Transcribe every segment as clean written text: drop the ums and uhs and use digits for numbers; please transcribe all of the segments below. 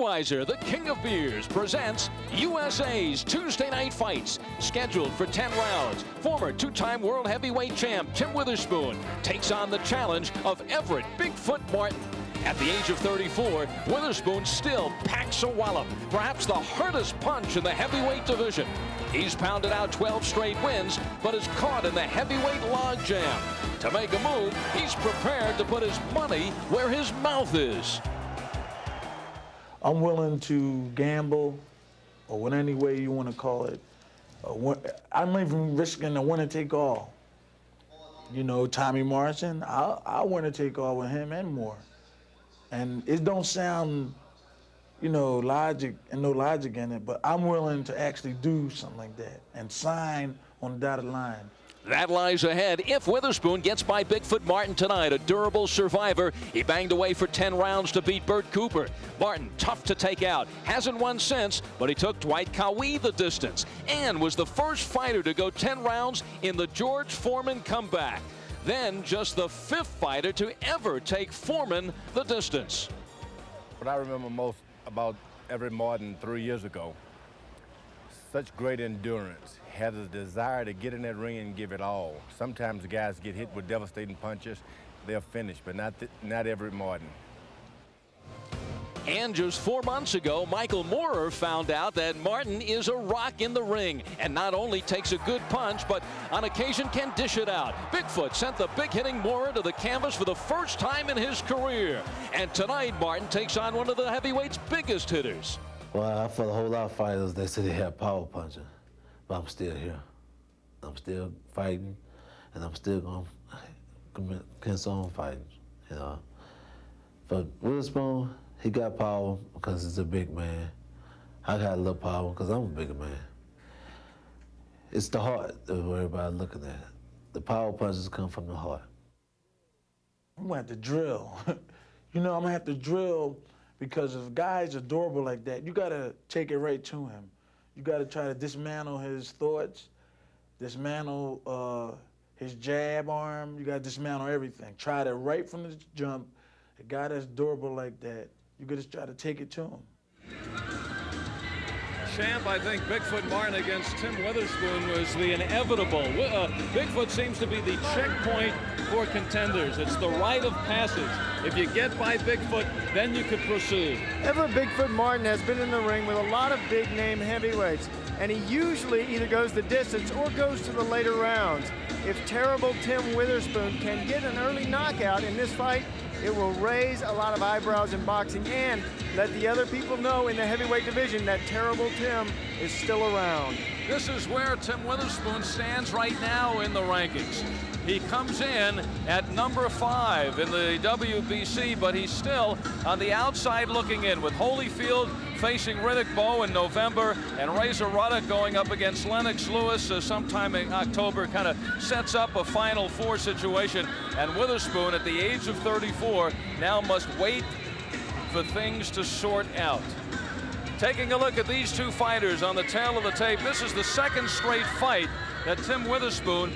Budweiser, the king of beers, presents USA's Tuesday Night Fights. Scheduled for 10 rounds, former two-time world heavyweight champ Tim Witherspoon takes on the challenge of Everett Bigfoot Martin. At the age of 34, Witherspoon still packs a wallop, perhaps the hardest punch in the heavyweight division. He's pounded out 12 straight wins, but is caught in the heavyweight logjam. To make a move, he's prepared to put his money where his mouth is. I'm willing to gamble, or what any way you want to call it. I'm even risking a winner-take-all. You know, Tommy Morrison, I'll winner-take-all with him and more. And it don't sound, you know, logic and no logic in it, but I'm willing to actually do something like that and sign on the dotted line. That lies ahead if Witherspoon gets by Bigfoot Martin tonight, a durable survivor. He banged away for 10 rounds to beat Bert Cooper. Martin, tough to take out, hasn't won since, but he took Dwight Cowie the distance and was the first fighter to go 10 rounds in the George Foreman comeback. Then just the 5th fighter to ever take Foreman the distance. What I remember most about Everett Martin 3 years ago, such great endurance, had a desire to get in that ring and give it all. Sometimes the guys get hit with devastating punches, they're finished, but not Everett Martin. And just 4 months ago, Michael Moorer found out that Martin is a rock in the ring and not only takes a good punch, but on occasion can dish it out. Bigfoot sent the big-hitting Moorer to the canvas for the first time in his career. And tonight, Martin takes on one of the heavyweight's biggest hitters. Well, I fought a whole lot of fighters. They said they had power punching, but I'm still here. I'm still fighting, and I'm still going to continue on fighting, you know. But Witherspoon, he got power because he's a big man. I got a little power because I'm a bigger man. It's the heart that everybody's looking at. The power punches come from the heart. I'm gonna have to drill. You know, I'm gonna have to drill because if guys are durable like that, you gotta take it right to him. You gotta try to dismantle his thoughts, dismantle his jab arm. You gotta dismantle everything. Try to right from the jump. A guy that's durable like that, you gotta try to take it to him. Champ, I think Bigfoot Martin against Tim Witherspoon was the inevitable. Bigfoot seems to be the checkpoint for contenders. It's the rite of passage. If you get by Bigfoot, then you could proceed. Everett Bigfoot Martin has been in the ring with a lot of big-name heavyweights, and he usually either goes the distance or goes to the later rounds. If terrible Tim Witherspoon can get an early knockout in this fight, it will raise a lot of eyebrows in boxing and let the other people know in the heavyweight division that terrible Tim is still around. This is where Tim Witherspoon stands right now in the rankings. He comes in at number 5 in the WBC, but he's still on the outside looking in, with Holyfield facing Riddick Bowe in November and Razor Ruddock going up against Lennox Lewis sometime in October. Kind of sets up a Final Four situation, and Witherspoon at the age of 34 now must wait for things to sort out. Taking a look at these two fighters on the tail of the tape, this is the second straight fight that Tim Witherspoon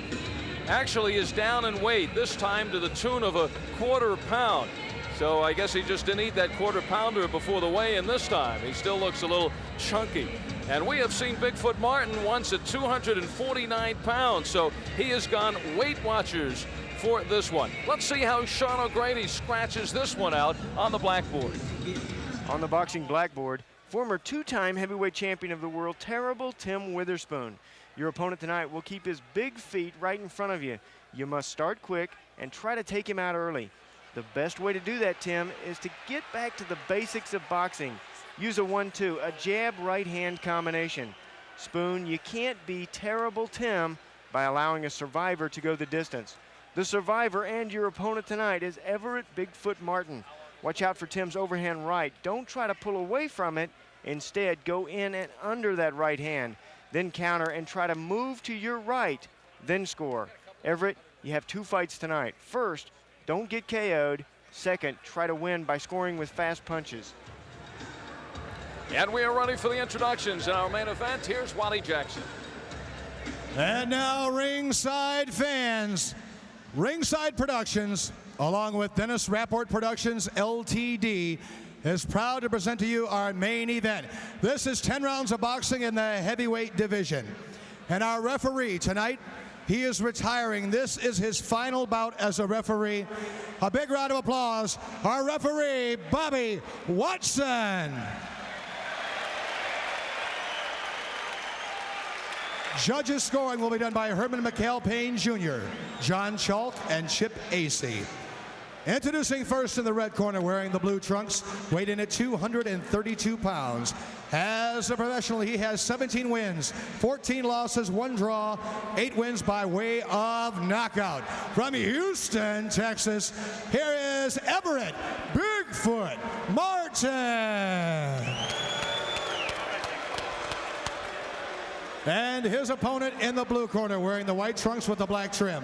actually is down in weight, this time to the tune of a quarter pound. So I guess he just didn't eat that quarter pounder before the weigh-in this time. He still looks a little chunky. And we have seen Bigfoot Martin once at 249 pounds, so he has gone Weight Watchers for this one. Let's see how Sean O'Grady scratches this one out on the blackboard. On the boxing blackboard, former two-time heavyweight champion of the world, terrible Tim Witherspoon. Your opponent tonight will keep his big feet right in front of you. You must start quick and try to take him out early. The best way to do that, Tim, is to get back to the basics of boxing. Use a 1-2, a jab right-hand combination. Spoon, you can't be terrible Tim by allowing a survivor to go the distance. The survivor and your opponent tonight is Everett Bigfoot Martin. Watch out for Tim's overhand right. Don't try to pull away from it. Instead, go in and under that right hand. Then counter and try to move to your right, then score. Everett, you have 2 fights tonight. First, don't get KO'd. Second, try to win by scoring with fast punches. And we are ready for the introductions in our main event. Here's Wally Jackson. And now, ringside fans, Ringside Productions, along with Dennis Rapport Productions, LTD, is proud to present to you our main event. This is 10 rounds of boxing in the heavyweight division. And our referee tonight, he is retiring. This is his final bout as a referee. A big round of applause. Our referee, Bobby Watson. Judges scoring will be done by Herman McHale Payne Jr., John Chalk, and Chip Acey. Introducing first in the red corner, wearing the blue trunks, weighed in at 232 pounds. As a professional, he has 17 wins, 14 losses, 1 draw, 8 wins by way of knockout. From Houston, Texas, here is Everett Bigfoot Martin. And his opponent in the blue corner, wearing the white trunks with the black trim,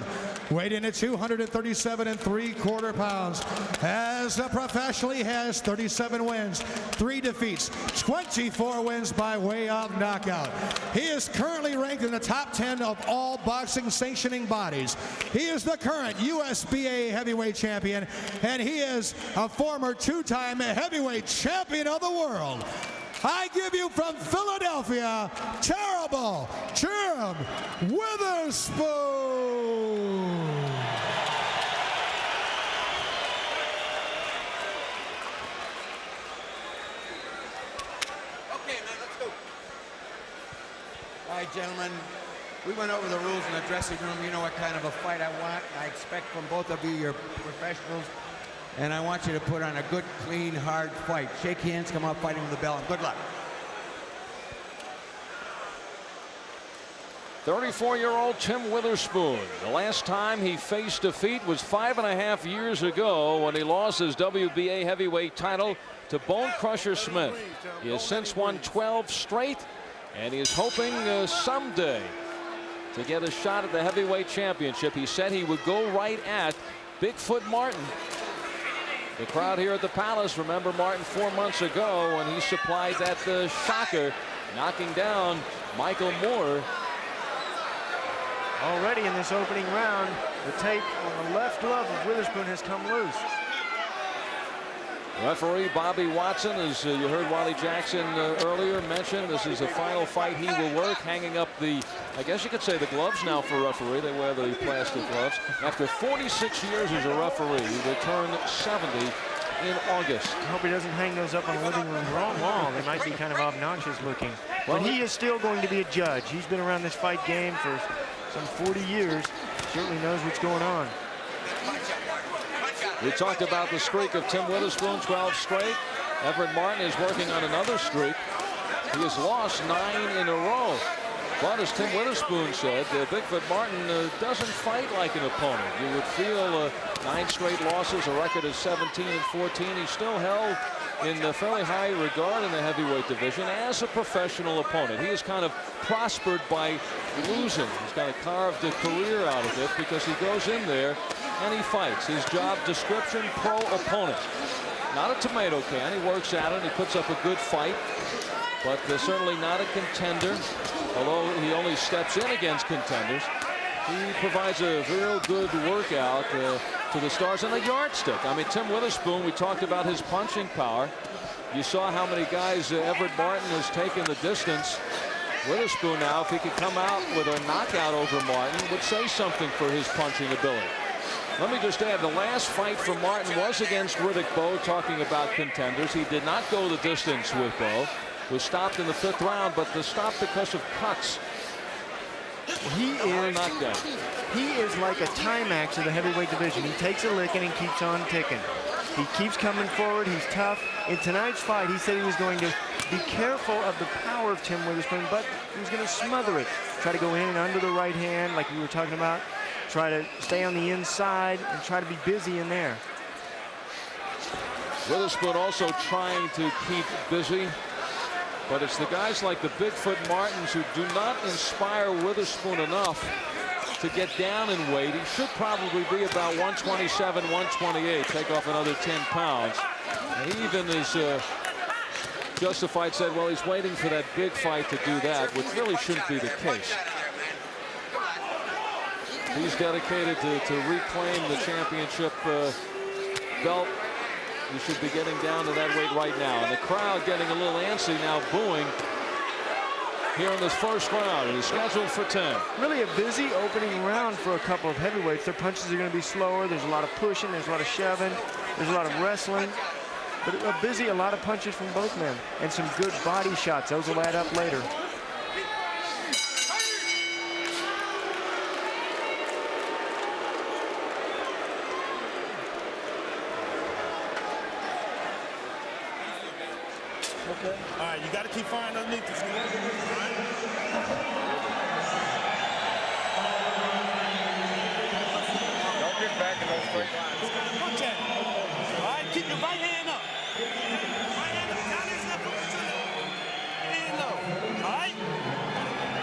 weighed in at 237 3/4 pounds. As a professional, he has 37 wins, 3 defeats, 24 wins by way of knockout. He is currently ranked in the top 10 of all boxing sanctioning bodies. He is the current USBA heavyweight champion, and he is a former 2-time heavyweight champion of the world. I give you from Philadelphia, Terrible Tim Witherspoon. Okay, man, let's go. All right, gentlemen, we went over the rules in the dressing room. You know what kind of a fight I want. I expect from both of you, you're professionals. And I want you to put on a good, clean, hard fight. Shake hands, come out fighting with the bell, and good luck. 34-year-old Tim Witherspoon. The last time he faced defeat was 5.5 years ago when he lost his WBA heavyweight title to Bone Crusher Smith. He has since won 12 straight, and he is hoping someday to get a shot at the heavyweight championship. He said he would go right at Bigfoot Martin. The crowd here at the Palace remember Martin 4 months ago when he supplied that shocker, knocking down Michael Moore. Already in this opening round, the tape on the left glove of Witherspoon has come loose. Referee Bobby Watson, as you heard Wally Jackson earlier mention, this is the final fight he will work, hanging up the, I guess you could say, the gloves now for referee. They wear the plastic gloves. After 46 years as a referee, he will turn 70 in August. I hope he doesn't hang those up on the living room wall. They might be kind of obnoxious looking. But he is still going to be a judge. He's been around this fight game for some 40 years. Certainly knows what's going on. We talked about the streak of Tim Witherspoon, 12 straight. Everett Martin is working on another streak. He has lost 9 in a row. But as Tim Witherspoon said, Bigfoot Martin doesn't fight like an opponent. You would feel 9 straight losses, a record of 17-14. He's still held in fairly high regard in the heavyweight division as a professional opponent. He has kind of prospered by losing. He's kind of carved a career out of it because he goes in there and he fights. His job description, pro opponent. Not a tomato can. He works at it. He puts up a good fight, but certainly not a contender. Although he only steps in against contenders, he provides a real good workout to the stars and a yardstick. I mean, Tim Witherspoon, we talked about his punching power. You saw how many guys Everett Martin has taken the distance. Witherspoon now, if he could come out with a knockout over Martin, would say something for his punching ability. Let me just add, the last fight for Martin was against Riddick Bowe, talking about contenders. He did not go the distance with Bowe. Was stopped in the 5th round, but the stop because of cuts. He is like a Timax of the heavyweight division. He takes a licking and keeps on ticking. He keeps coming forward. He's tough. In tonight's fight, he said he was going to be careful of the power of Tim Witherspoon, but he was going to smother it. Try to go in and under the right hand, like we were talking about. Try to stay on the inside and try to be busy in there. Witherspoon also trying to keep busy. But it's the guys like the Bigfoot Martins who do not inspire Witherspoon enough to get down in weight. He should probably be about 127, 128, take off another 10 pounds. And he even is justified, said, well, he's waiting for that big fight to do that, which really shouldn't be the case. He's dedicated to reclaim the championship belt You should be getting down to that weight right now. And the crowd getting a little antsy now, booing here in this first round. It is scheduled for 10. Really a busy opening round for a couple of heavyweights. Their punches are going to be slower. There's a lot of pushing. There's a lot of shoving. There's a lot of wrestling. But a lot of punches from both men. And some good body shots. Those will add up later. Okay. All right, you got to keep firing underneath this. Don't get back in those straight lines. Punch at it. All right, keep your right hand up. Right hand up. Down his left foot. Hand low. All right?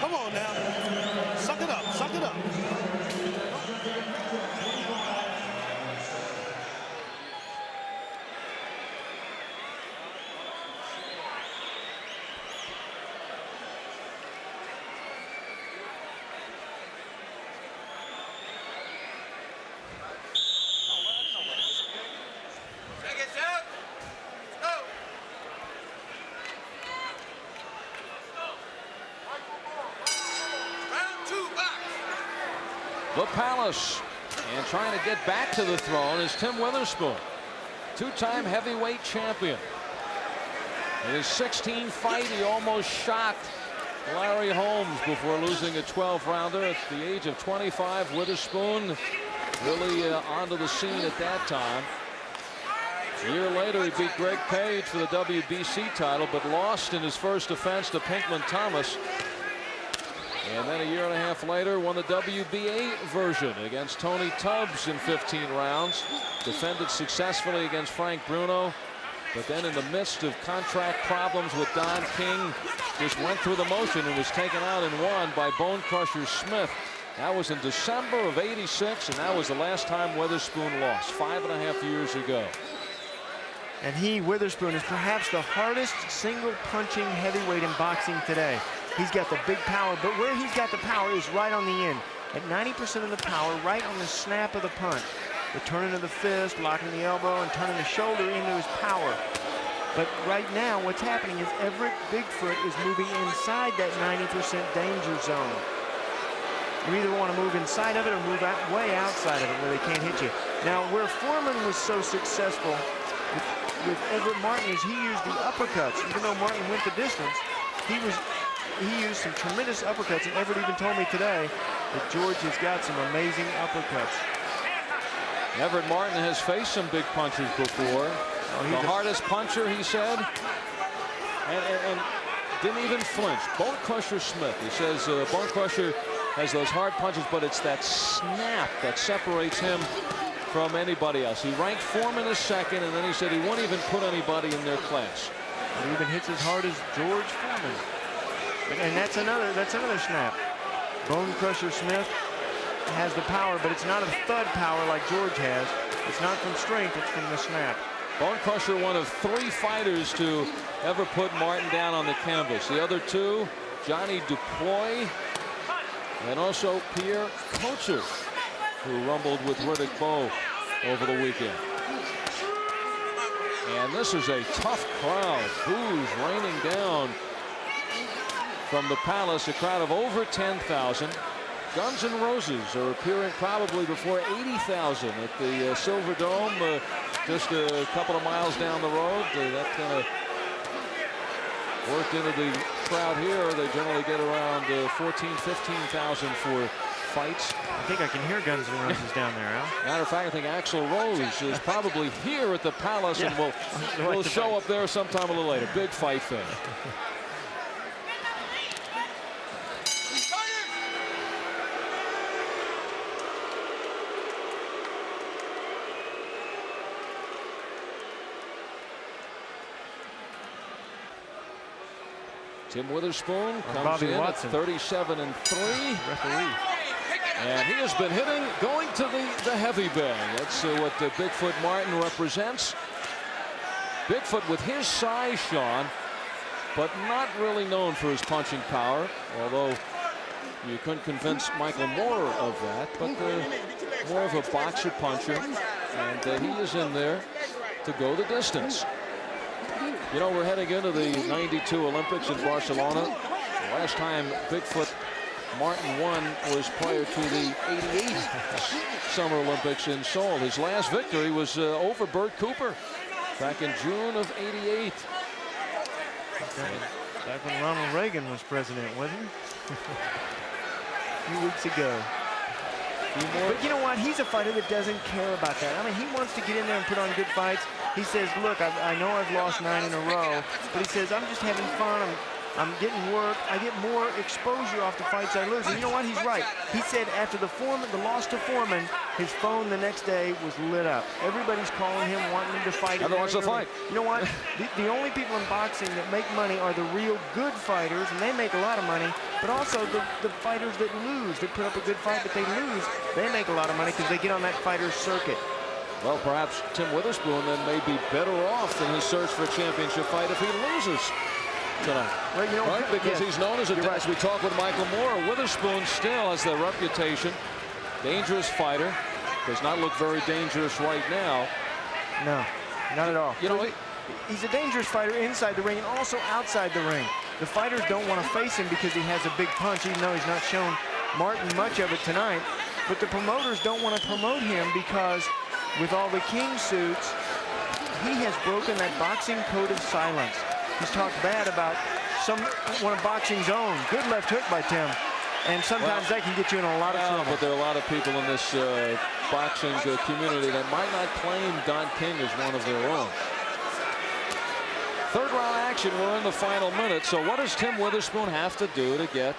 Come on now. Suck it up. Suck it up. The Palace, and trying to get back to the throne is Tim Witherspoon, two-time heavyweight champion. In his 16th fight, he almost shocked Larry Holmes before losing a 12-rounder at the age of 25. Witherspoon really onto the scene at that time. A year later, he beat Greg Page for the WBC title, but lost in his first defense to Pinkman Thomas. And then a year and a half later, won the WBA version against Tony Tubbs in 15 rounds. Defended successfully against Frank Bruno. But then in the midst of contract problems with Don King, just went through the motion and was taken out and won by Bone Crusher Smith. That was in December of '86, and that was the last time Witherspoon lost, 5.5 years ago. And Witherspoon, is perhaps the hardest single punching heavyweight in boxing today. He's got the big power, but where he's got the power is right on the end. At 90% of the power, right on the snap of the punch. The turning of the fist, locking the elbow, and turning the shoulder into his power. But right now, what's happening is Everett Bigfoot is moving inside that 90% danger zone. You either want to move inside of it or move way outside of it where they can't hit you. Now, where Foreman was so successful with Everett Martin is he used the uppercuts. Even though Martin went the distance, he used some tremendous uppercuts, and Everett even told me today that George has got some amazing uppercuts. Everett Martin has faced some big punchers before. The hardest puncher, he said, and didn't even flinch. Bone Crusher Smith. He says Bone Crusher has those hard punches, but it's that snap that separates him from anybody else. He ranked Foreman as second, and then he said he won't even put anybody in their class. He even hits as hard as George Foreman. And that's another snap. Bone Crusher Smith has the power, but it's not a thud power like George has. It's not from strength, it's from the snap. Bone Crusher, one of 3 fighters to ever put Martin down on the canvas. The other 2, Johnny Dupoy and also Pierre Kocher, who rumbled with Riddick Bowe over the weekend. And this is a tough crowd. Boos raining down from the Palace, a crowd of over 10,000. Guns N' Roses are appearing probably before 80,000 at the Silver Dome, just a couple of miles down the road. That kind of worked into the crowd here. They generally get around 14,000, 15,000 for fights. I think I can hear Guns N' Roses down there, Al. Matter of fact, I think Axl Rose is probably here at the Palace, yeah. And will show up there sometime a little later. Big fight fan. Tim Witherspoon comes in at 37-3. Referee. And he has been hitting, going to the heavy bag. That's what Bigfoot Martin represents. Bigfoot with his size, Sean, but not really known for his punching power, although you couldn't convince Michael Moore of that, but more of a boxer puncher. And he is in there. to go the distance. You know, we're heading into the '92 Olympics in Barcelona. The last time Bigfoot Martin won was prior to the '88 Summer Olympics in Seoul. His last victory was over Bert Cooper back in June of '88. Back when Ronald Reagan was president, wasn't he? A few weeks ago. But you know what? He's a fighter that doesn't care about that. I mean, he wants to get in there and put on good fights. He says, look, I know I've lost 9 in a row, but he says, I'm just having fun. I'm getting work. I get more exposure off the fights I lose. And you know what? He's right. He said after the loss to Foreman, his phone the next day was lit up. Everybody's calling him, wanting him to fight. Everyone wants to fight. You know what? the only people in boxing that make money are the real good fighters, and they make a lot of money. But also the fighters that lose, that put up a good fight, but they lose, they make a lot of money because they get on that fighter's circuit. Well, perhaps Tim Witherspoon then may be better off in his search for a championship fight if he loses tonight. Well, you know, right? Because he's known as a, as we talk with Michael Moore, Witherspoon still has the reputation. Dangerous fighter. Does not look very dangerous right now. No, not at all. You know, he's a dangerous fighter inside the ring and also outside the ring. The fighters don't want to face him because he has a big punch, even though he's not shown Martin much of it tonight. But the promoters don't want to promote him because with all the king suits, he has broken that boxing code of silence. He's talked bad about one of boxing's own. Good left hook by Tim. And sometimes that can get you in a lot of trouble. But there are a lot of people in this boxing community that might not claim Don King as one of their own. Third round action. We're in the final minute. So what does Tim Witherspoon have to do to get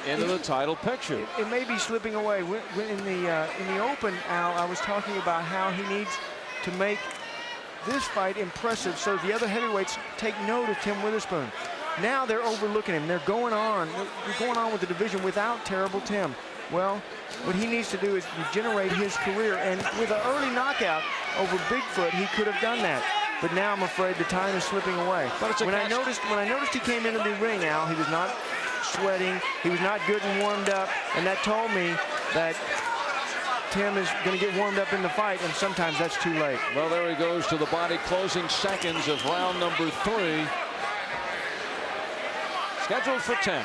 into the title picture? It may be slipping away. In the open, Al, I was talking about how he needs to make this fight impressive so the other heavyweights take note of Tim Witherspoon. Now they're overlooking him. They're going on with the division without Terrible Tim. Well, what he needs to do is regenerate his career, and with an early knockout over Bigfoot, he could have done that. But now I'm afraid the time is slipping away. But when I noticed he came into the ring, Al, he was not sweating, he was not good and warmed up, and that told me that Tim is going to get warmed up in the fight, and sometimes that's too late. Well, there he goes to the body closing seconds of round number 3. Scheduled for 10.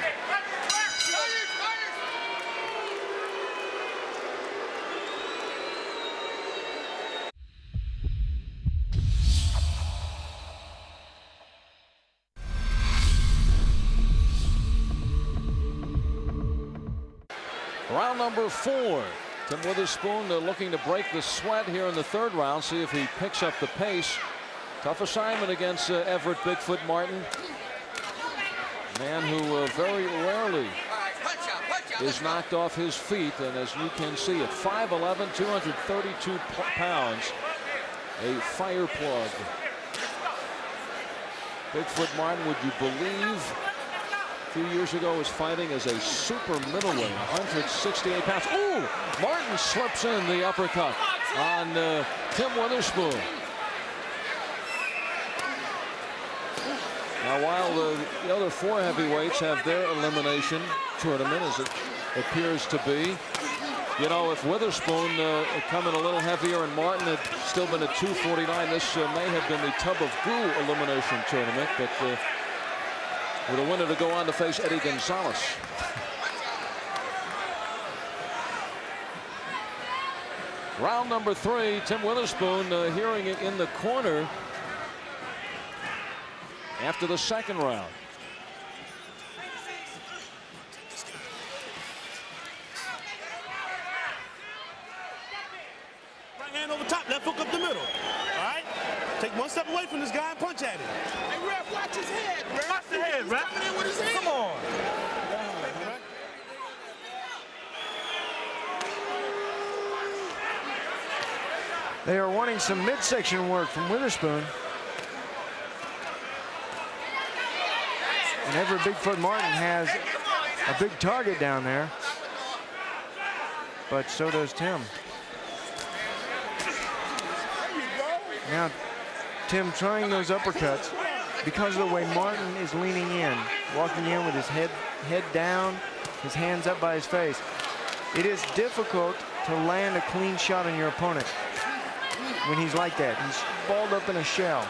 Round number 4. Tim Witherspoon looking to break the sweat here in the third round, see if he picks up the pace. Tough assignment against Everett Bigfoot Martin. Man who very rarely is knocked off his feet, and as you can see at 5'11", 232 pounds, a fire plug. Bigfoot Martin, would you believe, a few years ago was fighting as a super middleweight, 168 pounds. Ooh, Martin slips in the uppercut on Tim Witherspoon. Now, while the other 4 heavyweights have their elimination tournament, as it appears to be, you know, if Witherspoon had come in a little heavier and Martin had still been at 249, this may have been the Tub of Goo elimination tournament, but with a winner to go on to face Eddie Gonzalez. Round number 3, Tim Witherspoon hearing it in the corner after the second round. Right hand over top, left hook up the middle. All right? Take one step away from this guy and punch at him. Hey, ref, watch his head, ref. Watch the head, ref. Coming in with his head. Come on. They are wanting some midsection work from Witherspoon. And Everett Bigfoot Martin has a big target down there. But so does Tim. Now, Tim trying those uppercuts because of the way Martin is leaning in, walking in with his head down, his hands up by his face. It is difficult to land a clean shot on your opponent. when he's like that. He's balled up in a shell.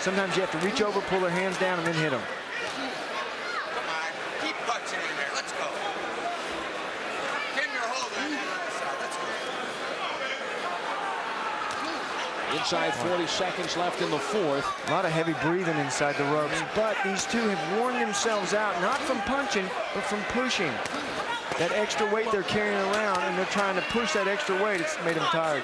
Sometimes you have to reach over, pull their hands down, and then hit them. Come on, keep punching in there. Let's go. Give him your hold on that other side. Let's go. Inside 40 seconds left in the fourth. A lot of heavy breathing inside the ropes, but these two have worn themselves out, not from punching, but from pushing. That extra weight they're carrying around, and they're trying to push that extra weight. It's made them tired.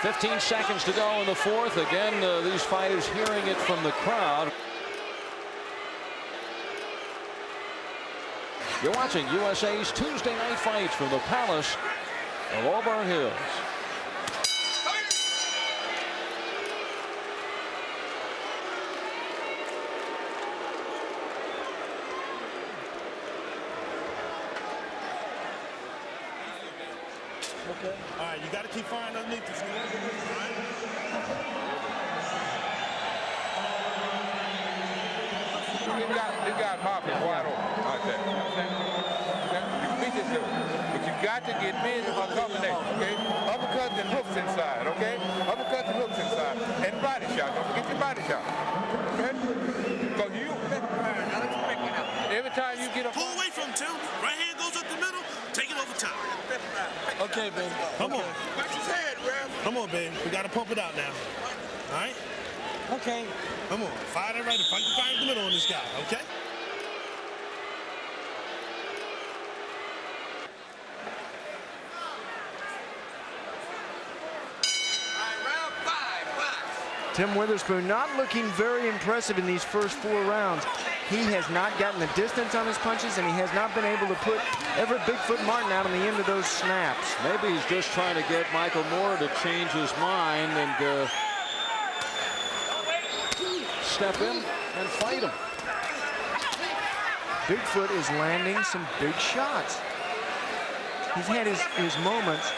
15 seconds to go in the fourth. Again, these fighters hearing it from the crowd. You're watching USA's Tuesday Night Fights from the Palace of Auburn Hills. Okay. All right, you got to keep firing underneath this. All right? This guy's mouth is wide open out there. You can beat this dude, but you got to get busy on combination, okay? Uppercuts and hooks inside, okay? Uppercuts and hooks inside. And body shot. Don't forget your body shot. Okay? Because you, every time you get a... Pull away from him, Tim. Right hand goes up the middle. Take it over top. Okay, baby. Come on. Watch his head, Rev. Come on, baby. We got to pump it out now. All right? Okay. Come on. Fire that right. Fire in the middle on this guy, okay? Tim Witherspoon not looking very impressive in these first 4 rounds. He has not gotten the distance on his punches, and he has not been able to put Everett Bigfoot Martin out on the end of those snaps. Maybe he's just trying to get Michael Moore to change his mind and step in and fight him. Bigfoot is landing some big shots. He's had his moments.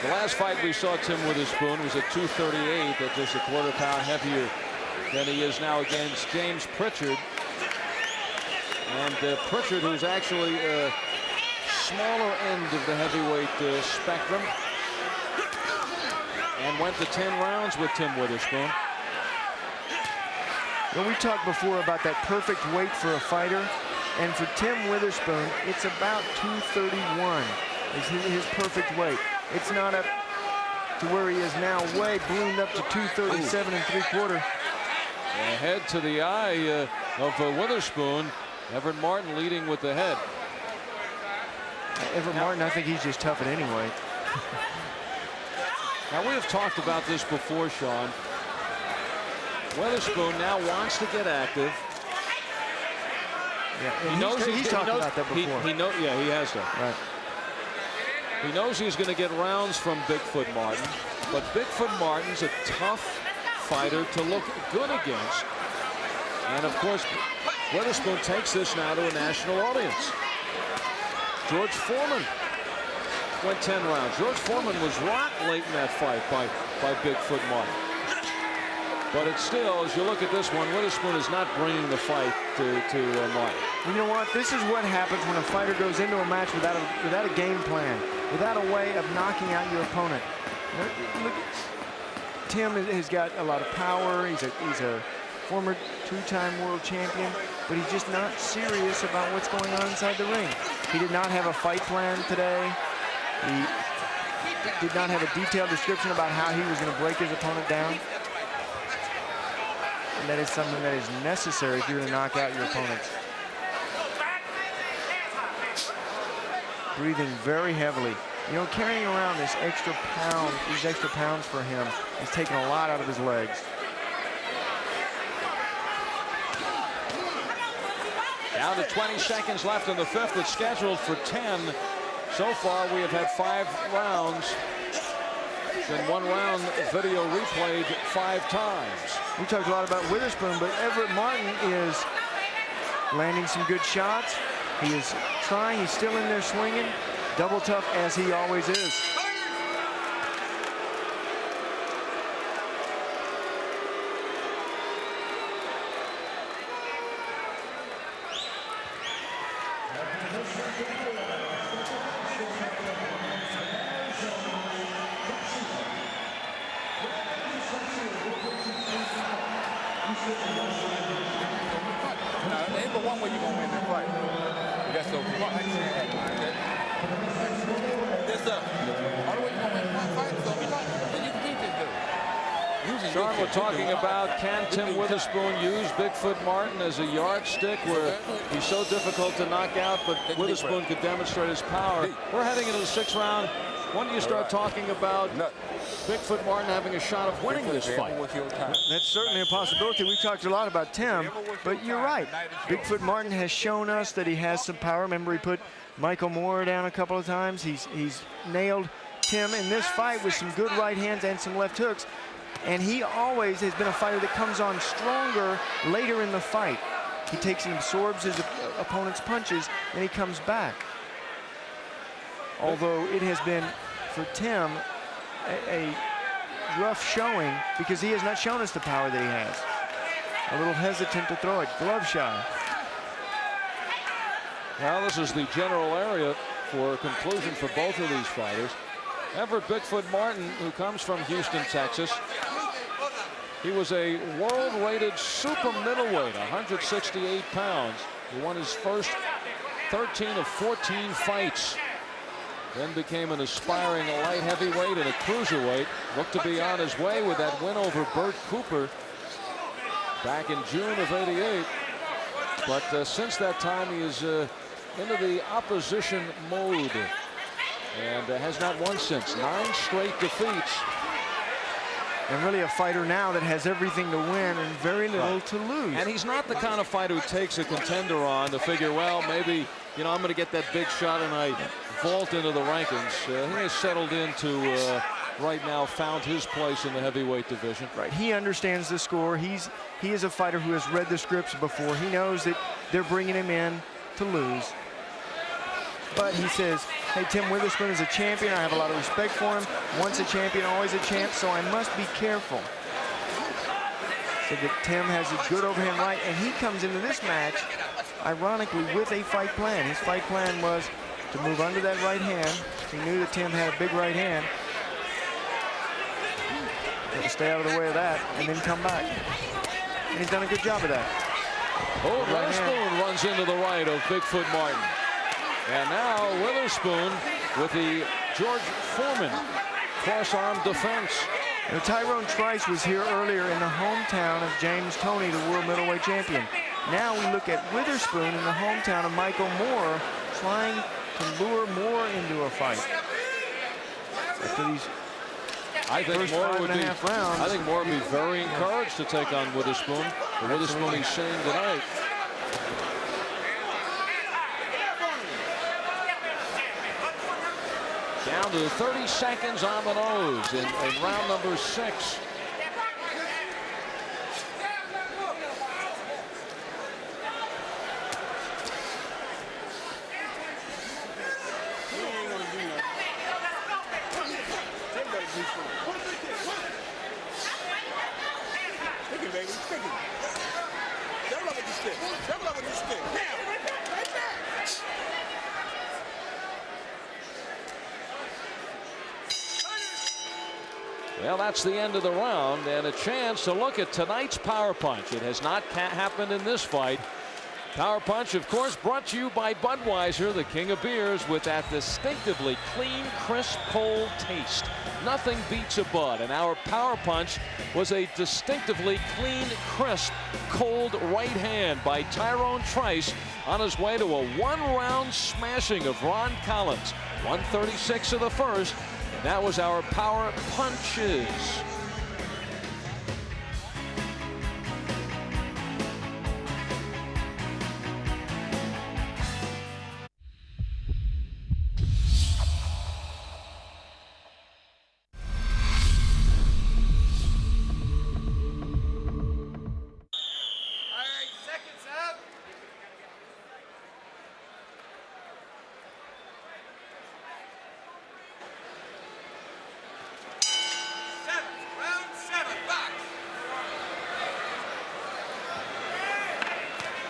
The last fight we saw Tim Witherspoon was at 238, at just a quarter-pound heavier than he is now against James Pritchard. And Pritchard, who's actually a smaller end of the heavyweight spectrum, and went to 10 rounds with Tim Witherspoon. Well, we talked before about that perfect weight for a fighter, and for Tim Witherspoon, it's about 231 is his perfect weight. It's not up to where he is now, way ballooned up to 237 3/4. Head to the eye of Witherspoon. Everett Martin leading with the head. Everett Martin, I think he's just tough at any weight. Now, we have talked about this before, Sean. Witherspoon now wants to get active. Yeah, he knows he's talked about that before. Yeah, he has done. Right. He knows he's going to get rounds from Bigfoot Martin, but Bigfoot Martin's a tough fighter to look good against. And of course, Witherspoon takes this now to a national audience. George Foreman went 10 rounds. George Foreman was rocked late in that fight by Bigfoot Martin. But it's still, as you look at this one, Witherspoon is not bringing the fight to Martin. You know what? This is what happens when a fighter goes into a match without a game plan, without a way of knocking out your opponent. Look, Tim has got a lot of power. He's a former 2-time world champion, but he's just not serious about what's going on inside the ring. He did not have a fight plan today. He did not have a detailed description about how he was going to break his opponent down. And that is something that is necessary if you're going to knock out your opponents. Breathing very heavily. You know, carrying around these extra pounds for him is taking a lot out of his legs. Down to 20 seconds left in the fifth. It's scheduled for 10. So far, we have had 5 rounds. Been 1 round video replayed 5 times. We talked a lot about Witherspoon, but Everett Martin is landing some good shots. He is trying. He's still in there swinging. Double tough as he always is. Now, there ain't but one way you're going to win this fight. That's okay. Yes, sir. All the way you're going to win one fight is over. And you can beat this dude. Sean, we're talking about, can Tim Witherspoon use Bigfoot Martin as a yardstick where he's so difficult to knock out, but Witherspoon could demonstrate his power. We're heading into the 6th round. When do you start talking about Bigfoot Martin having a shot of winning this fight? That's certainly a possibility. We've talked a lot about Tim, but you're right. Bigfoot Martin has shown us that he has some power. Remember, he put Michael Moore down a couple of times. He's nailed Tim in this fight with some good right hands and some left hooks. And he always has been a fighter that comes on stronger later in the fight. He takes and absorbs his opponent's punches, then he comes back. Although it has been, for Tim, a rough showing because he has not shown us the power that he has. A little hesitant to throw it, glove shy. Well, this is the general area for a conclusion for both of these fighters. Everett Bigfoot Martin, who comes from Houston, Texas. He was a world-rated super middleweight, 168 pounds. He won his first 13 of 14 fights. Then became an aspiring light heavyweight and a cruiserweight. Looked to be on his way with that win over Bert Cooper back in June of '88. But since that time, he is into the opposition mode and has not won since. 9 straight defeats. And really a fighter now that has everything to win and very little to lose. And he's not the kind of fighter who takes a contender on to figure, well, maybe, you know, I'm going to get that big shot and I vault into the rankings. He has settled into, right now, found his place in the heavyweight division. Right, he understands the score. He is a fighter who has read the scripts before. He knows that they're bringing him in to lose. But he says, hey, Tim Witherspoon is a champion. I have a lot of respect for him. Once a champion, always a champ, so I must be careful. So that Tim has a good overhand right, and he comes into this match, ironically, with a fight plan. His fight plan was to move under that right hand. He knew that Tim had a big right hand. To stay out of the way of that, and then come back. And he's done a good job of that. Oh, Witherspoon runs into the right of Bigfoot Martin. And now Witherspoon with the George Foreman cross-arm defense. Now, Tyrone Trice was here earlier in the hometown of James Toney, the world middleweight champion. Now we look at Witherspoon in the hometown of Michael Moore, trying to lure Moore into a fight. After these first 5.5 rounds. I think Moore would be very encouraged to take on Witherspoon. The Witherspoon he's seeing tonight. Down to 30 seconds on the nose in round number 6. Well, that's the end of the round, and a chance to look at tonight's Power Punch. It has not happened in this fight. Power Punch, of course, brought to you by Budweiser, the king of beers, with that distinctively clean, crisp, cold taste. Nothing beats a Bud, and our Power Punch was a distinctively clean, crisp, cold right hand by Tyrone Trice on his way to a one-round smashing of Ron Collins. 136 of the first. That was our Power Punches.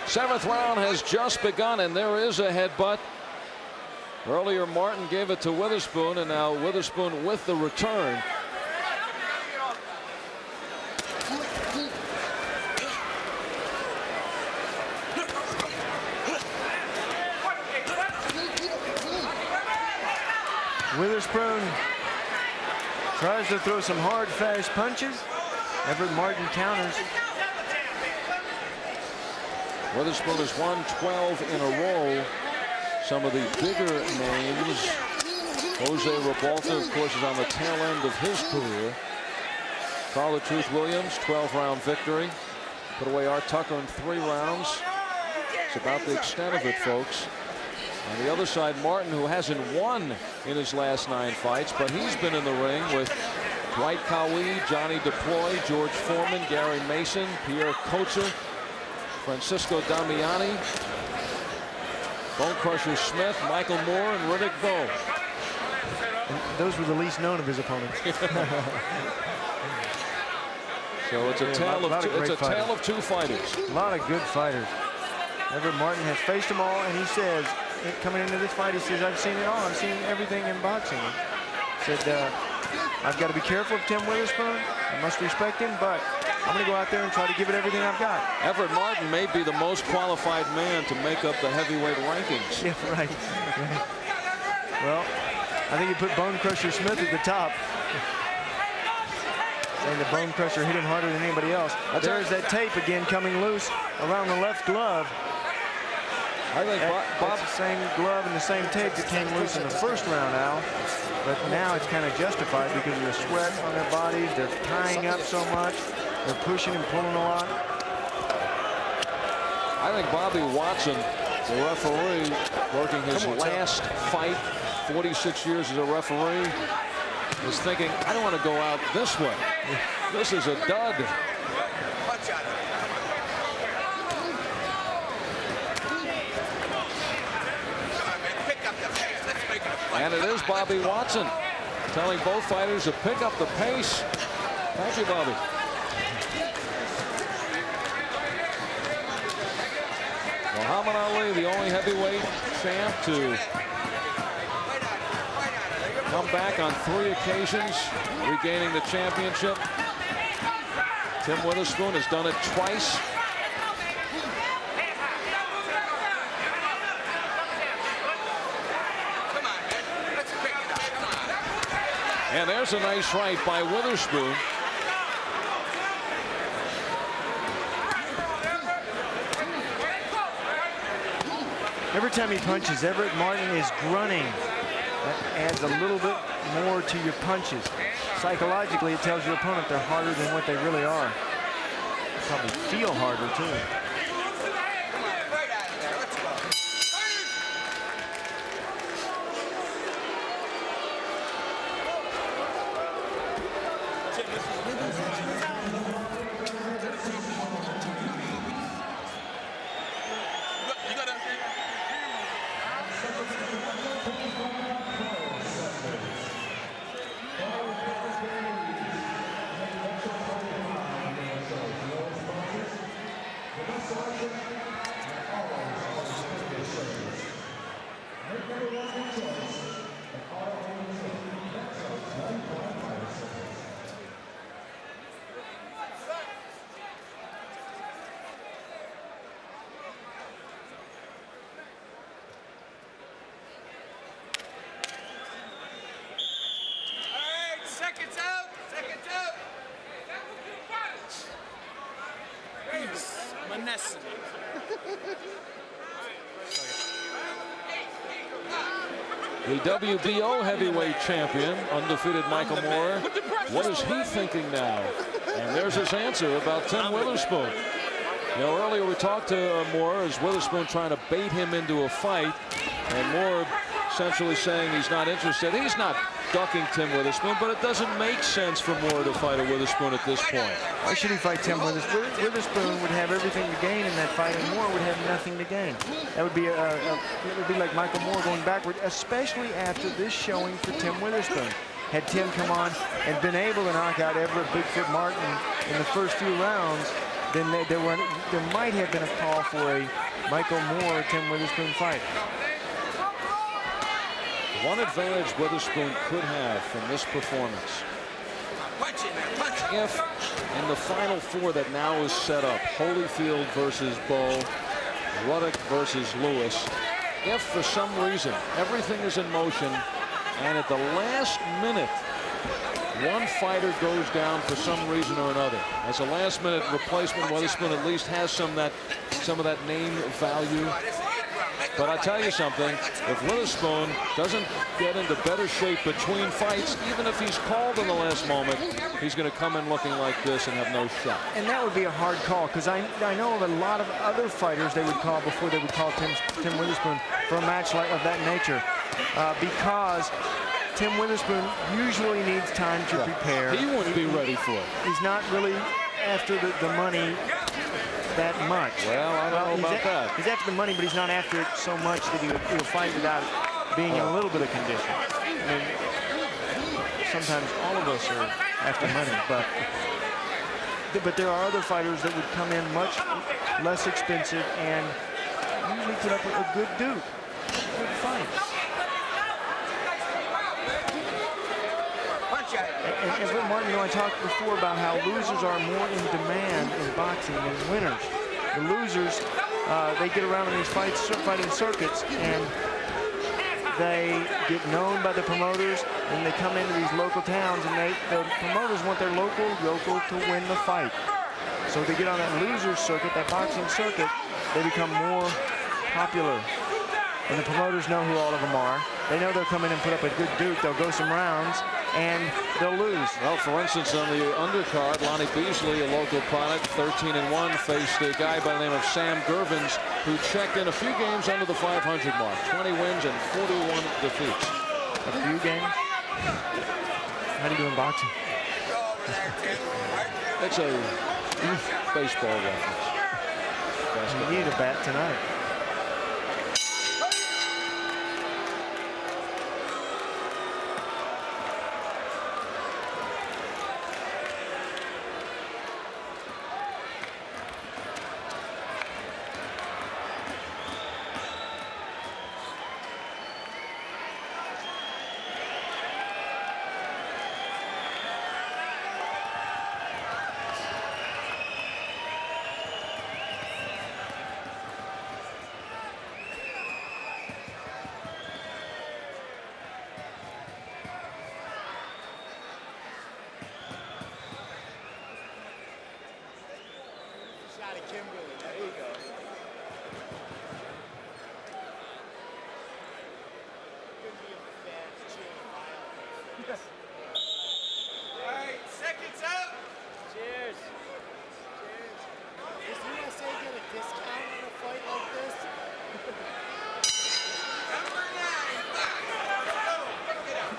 Seventh round has just begun, and there is a headbutt. Earlier, Martin gave it to Witherspoon, and now Witherspoon with the return. Witherspoon tries to throw some hard, fast punches. Everett Martin counters. Witherspoon has won 12 in a row. Some of the bigger names. Jose Rebalta, of course, is on the tail end of his career. Carl the Truth Williams, 12-round victory. Put away Art Tucker in 3 rounds. It's about the extent of it, folks. On the other side, Martin, who hasn't won in his last 9 fights, but he's been in the ring with Dwight Cowie, Johnny Deploy, George Foreman, Gary Mason, Pierre Coacher, Francisco Damiani, Bone Crusher Smith, Michael Moore, and Riddick Bowe. And those were the least known of his opponents. So it's a tale of 2 fighters. A lot of good fighters. Everett Martin has faced them all, and he says, coming into this fight, he says, I've seen it all. I've seen everything in boxing. He said, I've got to be careful of Tim Witherspoon. I must respect him, but I'm going to go out there and try to give it everything I've got. Everett Martin may be the most qualified man to make up the heavyweight rankings. Yeah, right. Well, I think you put Bone Crusher Smith at the top. Saying the Bone Crusher hit him harder than anybody else. There's that tape again coming loose around the left glove. I think Bob's the same glove and the same tape that came loose in the first round, Al. But now it's kind of justified because of the sweat on their bodies. They're tying up so much. They're pushing and pulling a lot. I think Bobby Watson, the referee, working his last fight, 46 years as a referee, is thinking, I don't want to go out this way. This is a dud. And it is Bobby Watson telling both fighters to pick up the pace. Thank you, Bobby. Muhammad Ali, the only heavyweight champ to come back on 3 occasions, regaining the championship. Tim Witherspoon has done it twice. And there's a nice right by Witherspoon. Every time he punches, Everett Martin is grunting. That adds a little bit more to your punches. Psychologically, it tells your opponent they're harder than what they really are. They probably feel harder, too. The WBO heavyweight champion, undefeated Michael Moore. What is he thinking now? And there's his answer about Tim Witherspoon. You know, earlier we talked to Moore as Witherspoon trying to bait him into a fight, and Moore essentially saying he's not interested. He's not ducking Tim Witherspoon, but it doesn't make sense for Moore to fight a Witherspoon at this point. Why should he fight Tim Witherspoon? Witherspoon would have everything to gain in that fight, and Moore would have nothing to gain. That would be it would be like Michael Moore going backward, especially after this showing for Tim Witherspoon. Had Tim come on and been able to knock out Everett Bigfoot Martin in the first few rounds, then there might have been a call for a Michael Moore-Tim Witherspoon fight. One advantage Witherspoon could have from this performance, if in the final 4 that now is set up, Holyfield versus Bowe, Ruddock versus Lewis, if for some reason everything is in motion And at the last minute, one fighter goes down for some reason or another. As a last-minute replacement, Witherspoon at least has some of that name value. But I tell you something, if Witherspoon doesn't get into better shape between fights, even if he's called in the last moment, he's going to come in looking like this and have no shot. And that would be a hard call, because I know of a lot of other fighters they would call before they would call Tim Witherspoon for a match of that nature, because Tim Witherspoon usually needs time to prepare. He wouldn't be ready for it. He's not really after the money that much. Well, I don't know about that. He's after the money, but he's not after it so much that he'll fight without being in a little bit of condition. I mean, sometimes all of us are after money, but there are other fighters that would come in much less expensive and usually put up a good dude, good fight. And Everett Martin, you know, I talked before about how losers are more in demand in boxing than winners. The losers, they get around in these fighting circuits, and they get known by the promoters, and they come into these local towns, and the promoters want their local to win the fight. So they get on that loser circuit, that boxing circuit, they become more popular. And the promoters know who all of them are. They know they'll come in and put up a good duke. They'll go some rounds, and they'll lose. Well, for instance, on the undercard, Lonnie Beasley, a local product, 13-1, faced a guy by the name of Sam Gervins, who checked in a few games under the 500 mark, 20 wins and 41 defeats. A few games? How do you do in boxing? It's a baseball reference. You need a bat tonight.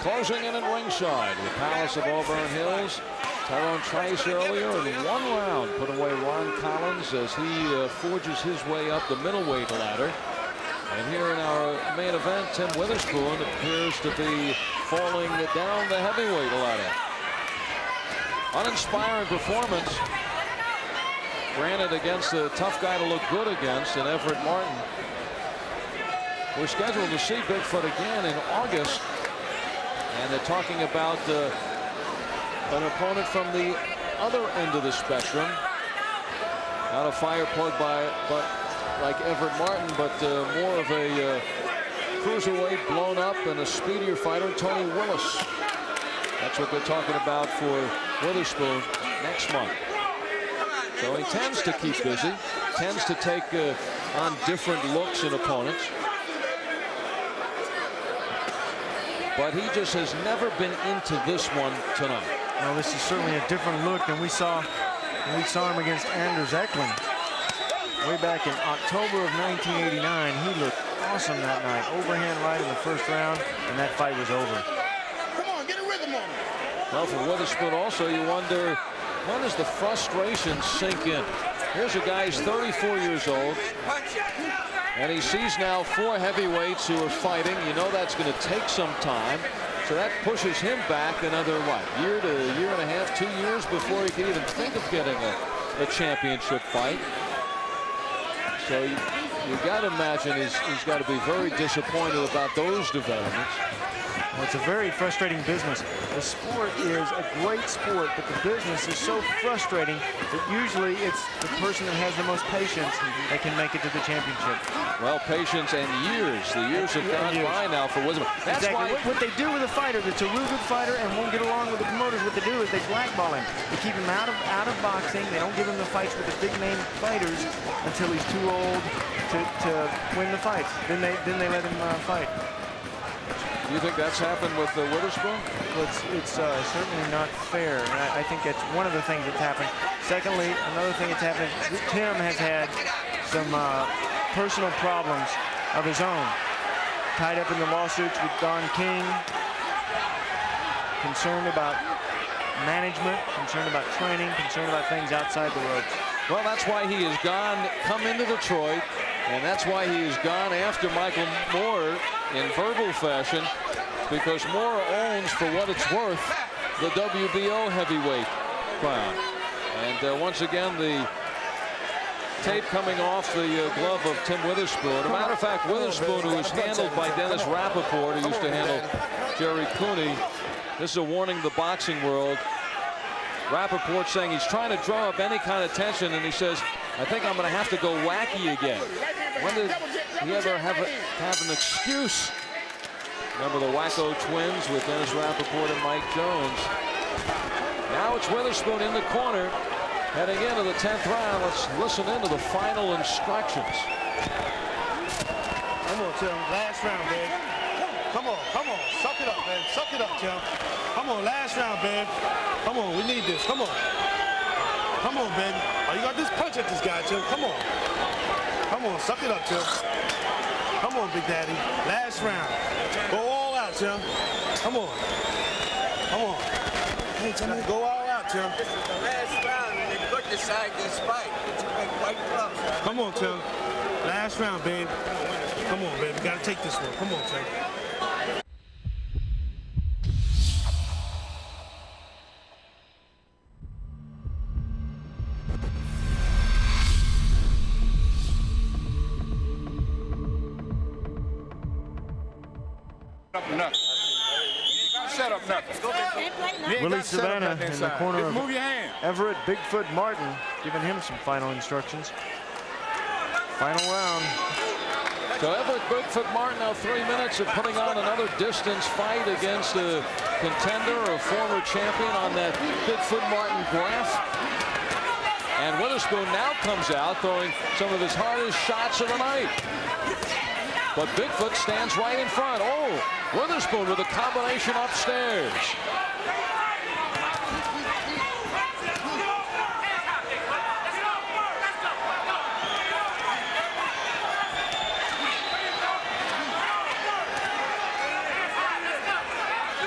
Closing in at ringside, the Palace of Auburn Hills. Tyrone Trice earlier in one round put away Ron Collins as he forges his way up the middleweight ladder. And here in our main event, Tim Witherspoon appears to be falling down the heavyweight ladder. Uninspiring performance. Granted, against a tough guy to look good against in Everett Martin. We're scheduled to see Bigfoot again in August. And they're talking about an opponent from the other end of the spectrum. Not a fire plug like Everett Martin, but more of a cruiserweight, blown up, and a speedier fighter, Tony Willis. That's what they're talking about for Witherspoon next month. So he tends to keep busy, tends to take on different looks in opponents. But he just has never been into this one tonight. Well, this is certainly a different look than we saw him against Anders Eklund. Way back in October of 1989, he looked awesome that night. Overhand right in the first round, and that fight was over. Come on, get a rhythm on him. Well, for Witherspoon also, you wonder, when does the frustration sink in? Here's a guy who's 34 years old. And he sees now 4 heavyweights who are fighting. You know that's going to take some time. So that pushes him back another, year to a year and a half, 2 years before he can even think of getting a championship fight. So you got to imagine he's got to be very disappointed about those developments. Well, it's a very frustrating business. The sport is a great sport, but the business is so frustrating that usually it's the person that has the most patience that can make it to the championship. Well, patience and years. The years have gone by now for Witherspoon. That's exactly. why What they do with a fighter that's a real good fighter and won't get along with the promoters, what they do is they blackball him. They keep him out of boxing. They don't give him the fights with the big name fighters until he's too old to win the fights. Then they let him fight. Do you think that's happened with Witherspoon? Well, it's certainly not fair. And I think that's one of the things that's happened. Secondly, another thing that's happened, Tim has had some personal problems of his own. Tied up in the lawsuits with Don King. Concerned about management, concerned about training, concerned about things outside the ropes. Well, that's why he has come into Detroit, and that's why he has gone after Michael Moore in verbal fashion, because Moore owns, for what it's worth, the WBO heavyweight crown. And once again, the tape coming off the glove of Tim Witherspoon. As a matter of fact, Witherspoon, who was handled by Dennis Rappaport, who used to handle Jerry Cooney. This is a warning to the boxing world. Rappaport saying he's trying to draw up any kind of tension, and he says, I think I'm going to have to go wacky again. When did he ever have an excuse? Remember the Wacko twins with Dennis Rappaport and Mike Jones. Now it's Witherspoon in the corner, heading into the 10th round. Let's listen into the final instructions. Come on, Tim. Last round, babe. Come on. Suck it up, man. Suck it up, Tim. Come on, last round, babe. Come on, we need this. Come on. Come on, baby. Oh, you got this punch at this guy, Tim. Come on. Come on, suck it up, Tim. Come on, Big Daddy. Last round. Go all out, Tim. Come on. Come on. Hey, Tim, go all out, Tim. This is the last round, and they could decide this fight. It's quite close. Come on, Tim. Last round, babe. Come on, babe. We got to take this one. Come on, Tim. Set up nothing. Willie Savannah in the corner of Move your hand. Everett Bigfoot Martin, giving him some final instructions. Final round. So Everett Bigfoot Martin now 3 minutes of putting on another distance fight against a contender, a former champion on that Bigfoot Martin graph. And Witherspoon now comes out throwing some of his hardest shots of the night. But Bigfoot stands right in front. Oh, Witherspoon with a combination upstairs.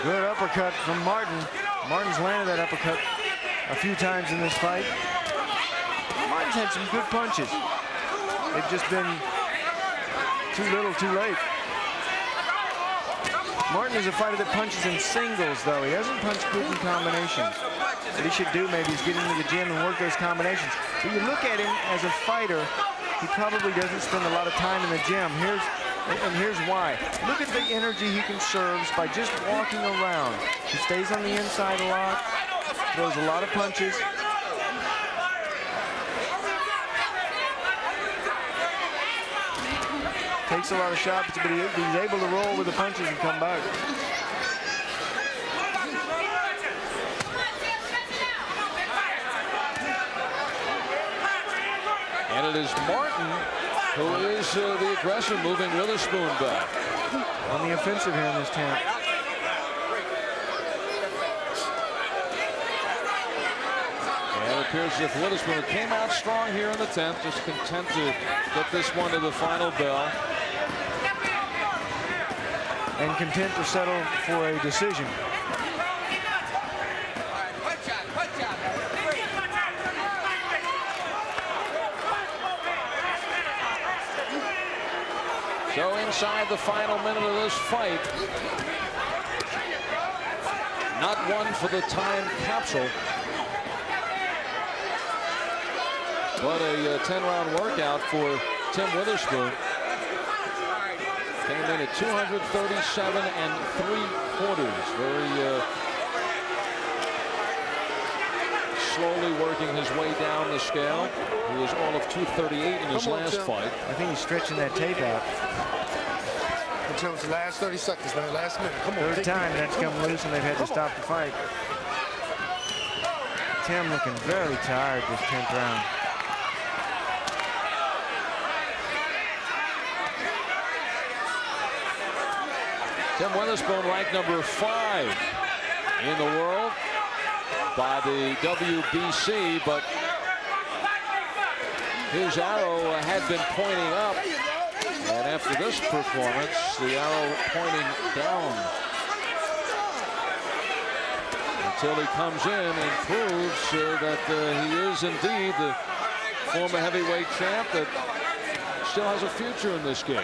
Good uppercut from Martin. Martin's landed that uppercut a few times in this fight. Martin's had some good punches. They've just been too little, too late. Martin is a fighter that punches in singles, though. He doesn't punch good in combinations. What he should do maybe is get into the gym and work those combinations. But you look at him as a fighter, he probably doesn't spend a lot of time in the gym. Here's why. Look at the energy he conserves by just walking around. He stays on the inside a lot, throws a lot of punches. Takes a lot of shots, but he's able to roll with the punches and come back. And it is Martin who is the aggressor, moving Witherspoon back. On the offensive here in this 10th. And it appears as if Witherspoon came out strong here in the 10th, just content to get this one to the final bell. And content to settle for a decision. So inside the final minute of this fight, not one for the time capsule, but a 10-round workout for Tim Witherspoon. Came in at 237 and 3 3/4. Very slowly working his way down the scale. He was all of 238 in his last fight. I think he's stretching that tape out. Until it's the last 30 seconds, man. Last minute. Come on. Third time that's come loose and they've had to stop the fight. Tim looking very tired this 10th round. Tim Witherspoon ranked number 5 in the world by the WBC, but his arrow had been pointing up, and after this performance, the arrow pointing down until he comes in and proves that he is indeed the former heavyweight champ that still has a future in this game.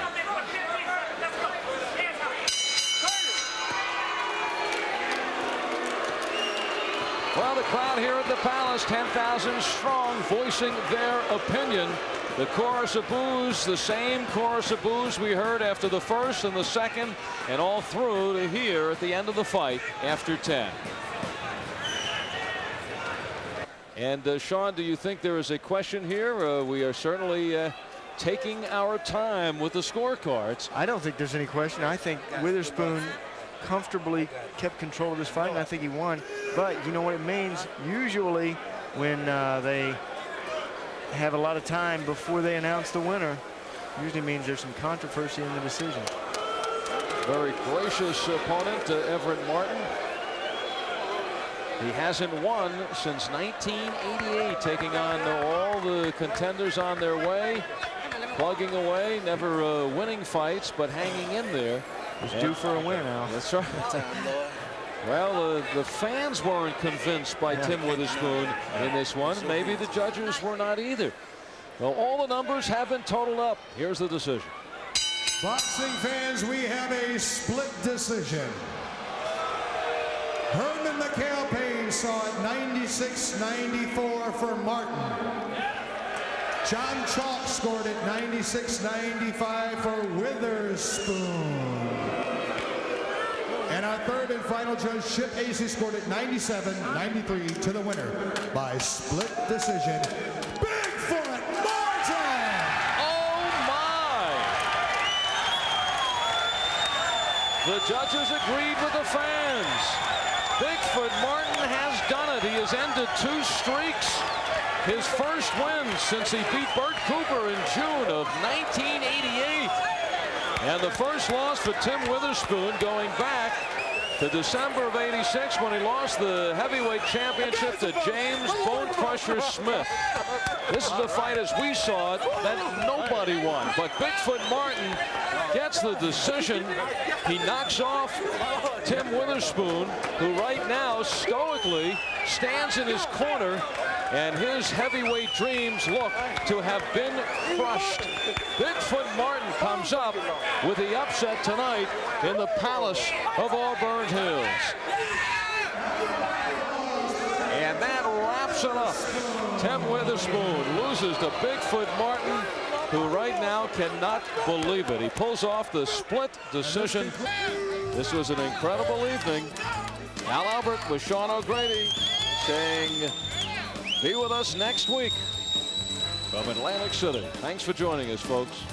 Well, the crowd here at the Palace, 10,000 strong, voicing their opinion. The chorus of boos, the same chorus of boos we heard after the first and the second, and all through to here at the end of the fight after 10. And Sean, do you think there is a question here? We are certainly taking our time with the scorecards. I don't think there's any question. I think Witherspoon comfortably kept control of this fight, and I think he won. But you know what it means? Usually when they have a lot of time before they announce the winner, usually means there's some controversy in the decision. Very gracious opponent, Everett Martin. He hasn't won since 1988, taking on all the contenders on their way, plugging away, never winning fights, but hanging in there. He's due for a win now. That's right. Well, the fans weren't convinced by Tim Witherspoon in this one. Maybe the judges were not either. Well, all the numbers have been totaled up. Here's the decision. Boxing fans, we have a split decision. Herman McHale Payne saw it 96-94 for Martin. John Chalk scored it 96-95 for Witherspoon. And our third and final judge, Chip Acey, scored it 97-93 to the winner by split decision. Bigfoot Martin! Oh my! The judges agreed with the fans. Bigfoot Martin has done it. He has ended 2 streaks. His first win since he beat Bert Cooper in June of 1988. And the first loss for Tim Witherspoon going back to December of '86 when he lost the heavyweight championship to James Bone Crusher Smith. This is the fight as we saw it that nobody won. But Bigfoot Martin gets the decision. He knocks off Tim Witherspoon, who right now stoically stands in his corner, and his heavyweight dreams look to have been crushed. Bigfoot Martin comes up with the upset tonight in the Palace of Auburn Hills. And that wraps it up. Tim Witherspoon loses to Bigfoot Martin, who right now cannot believe it. He pulls off the split decision. This was an incredible evening. Al Albert with Sean O'Grady saying, be with us next week from Atlantic City. Thanks for joining us, folks.